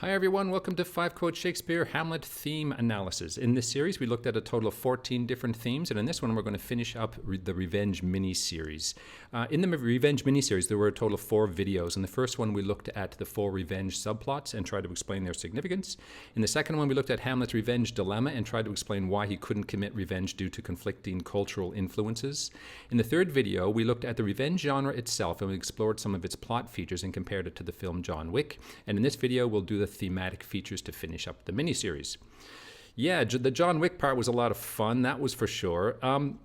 Hi everyone, welcome to 5 Quote Shakespeare Hamlet Theme Analysis. In this series we looked at a total of 14 different themes, and in this one we're going to finish up the Revenge mini-series. In the Revenge mini-series there were a total of 4 videos. In the first one we looked at the 4 revenge subplots and tried to explain their significance. In the second one we looked at Hamlet's revenge dilemma and tried to explain why he couldn't commit revenge due to conflicting cultural influences. In the third video we looked at the revenge genre itself and we explored some of its plot features and compared it to the film John Wick. And in this video we'll do the thematic features to finish up the miniseries. Yeah, the John Wick part was a lot of fun, that was for sure.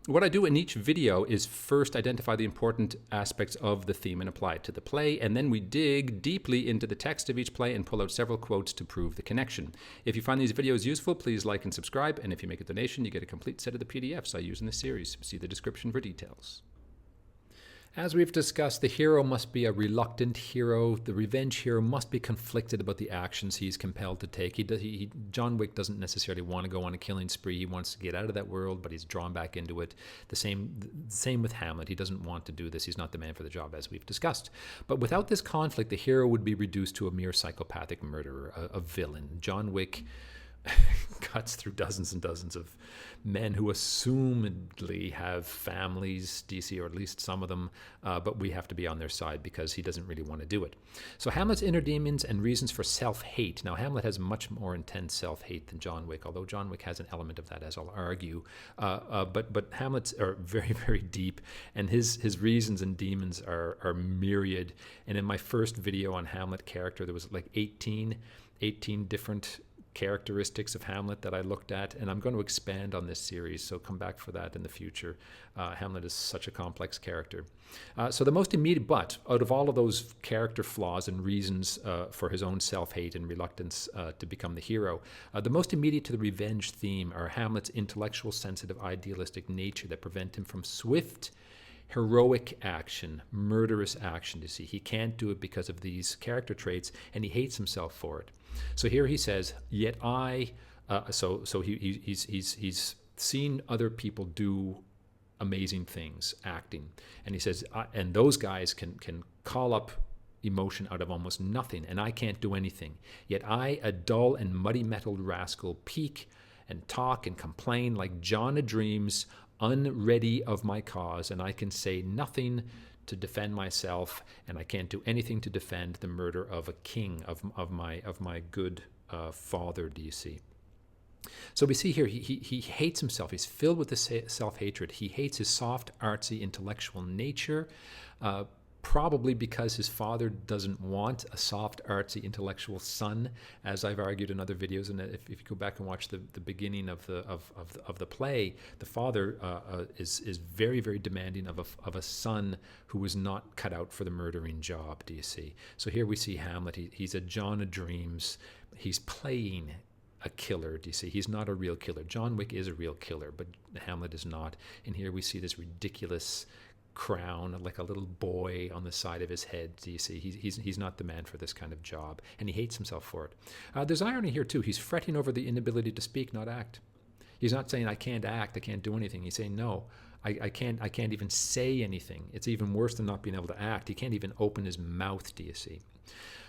What I do in each video is first identify the important aspects of the theme and apply it to the play, and then we dig deeply into the text of each play and pull out several quotes to prove the connection. If you find these videos useful, please like and subscribe, and if you make a donation, you get a complete set of the PDFs I use in this series. See the description for details. As we've discussed, the hero must be a reluctant hero. The revenge hero must be conflicted about the actions he's compelled to take. John Wick doesn't necessarily want to go on a killing spree. He wants to get out of that world, but he's drawn back into it. The same with Hamlet. He doesn't want to do this. He's not the man for the job, as we've discussed. But without this conflict, the hero would be reduced to a mere psychopathic murderer, a villain. John Wick cuts through dozens and dozens of men who assumedly have families, DC, or at least some of them, but we have to be on their side because he doesn't really want to do it. So Hamlet's inner demons and reasons for self-hate. Now, Hamlet has much more intense self-hate than John Wick, although John Wick has an element of that, as I'll argue. But Hamlet's are very, very deep, and his reasons and demons are myriad. And in my first video on Hamlet character, there was like 18 different characteristics of Hamlet that I looked at, and I'm going to expand on this series, so come back for that in the future. Hamlet is such a complex character. So the most immediate, but out of all of those character flaws and reasons for his own self-hate and reluctance to become the hero, the most immediate to the revenge theme are Hamlet's intellectual, sensitive, idealistic nature that prevent him from swift, heroic action, murderous action. You see, he can't do it because of these character traits, and he hates himself for it. So here he says, "Yet I." He's seen other people do amazing things, acting, and he says, and those guys can call up emotion out of almost nothing, and I can't do anything. Yet I, a dull and muddy-mettled rascal, peak and talk and complain like John a Dreams, unready of my cause, and I can say nothing to defend myself, and I can't do anything to defend the murder of a king, of my good father, do you see? So we see here he hates himself. He's filled with this self-hatred. He hates his soft, artsy, intellectual nature, probably because his father doesn't want a soft, artsy, intellectual son, as I've argued in other videos. And if you go back and watch the beginning of the play, the father is very, very demanding of a son who was not cut out for the murdering job, do you see? So here we see Hamlet. He's a John of Dreams. He's playing a killer, do you see? He's not a real killer. John Wick is a real killer, but Hamlet is not. And here we see this ridiculous crown, like a little boy on the side of his head. Do you see? He's not the man for this kind of job, and he hates himself for it. There's irony here too. He's fretting over the inability to speak, not act. He's not saying I can't act, I can't do anything. He's saying no, I can't even say anything. It's even worse than not being able to act. He can't even open his mouth. Do you see?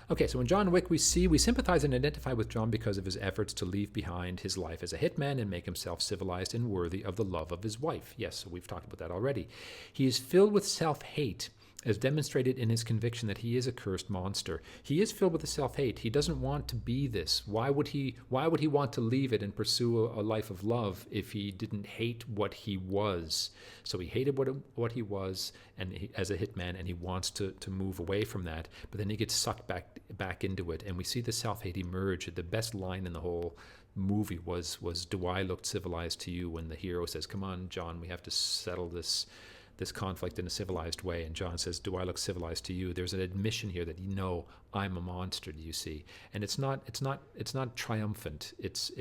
Okay, so in John Wick we sympathize and identify with John because of his efforts to leave behind his life as a hitman and make himself civilized and worthy of the love of his wife. Yes, so we've talked about that already. He is filled with self-hate, as demonstrated in his conviction that he is a cursed monster. He is filled with the self-hate. He doesn't want to be this. Why would he want to leave it and pursue a life of love if he didn't hate what he was? So he hated what he was as a hitman, and he wants to move away from that. But then he gets sucked back into it, and we see the self-hate emerge. The best line in the whole movie was "Do I look civilized to you?" when the hero says, "Come on, John, we have to settle this conflict in a civilized way," and John says, "Do I look civilized to you?" There's an admission here that I'm a monster. Do you see? And it's not triumphant. It's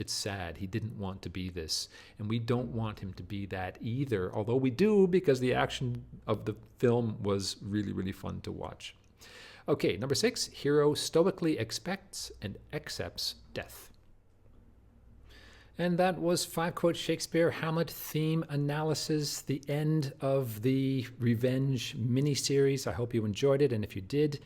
sad. He didn't want to be this, and we don't want him to be that either. Although we do, because the action of the film was really, really fun to watch. Okay, number 6. Hero stoically expects and accepts death. And that was 5 Quote Shakespeare Hamlet Theme Analysis, the end of the Revenge mini-series. I hope you enjoyed it, and if you did,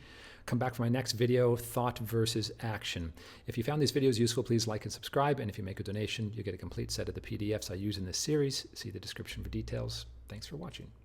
come back for my next video, Thought versus Action. If you found these videos useful, please like and subscribe. And if you make a donation, you get a complete set of the PDFs I use in this series. See the description for details. Thanks for watching.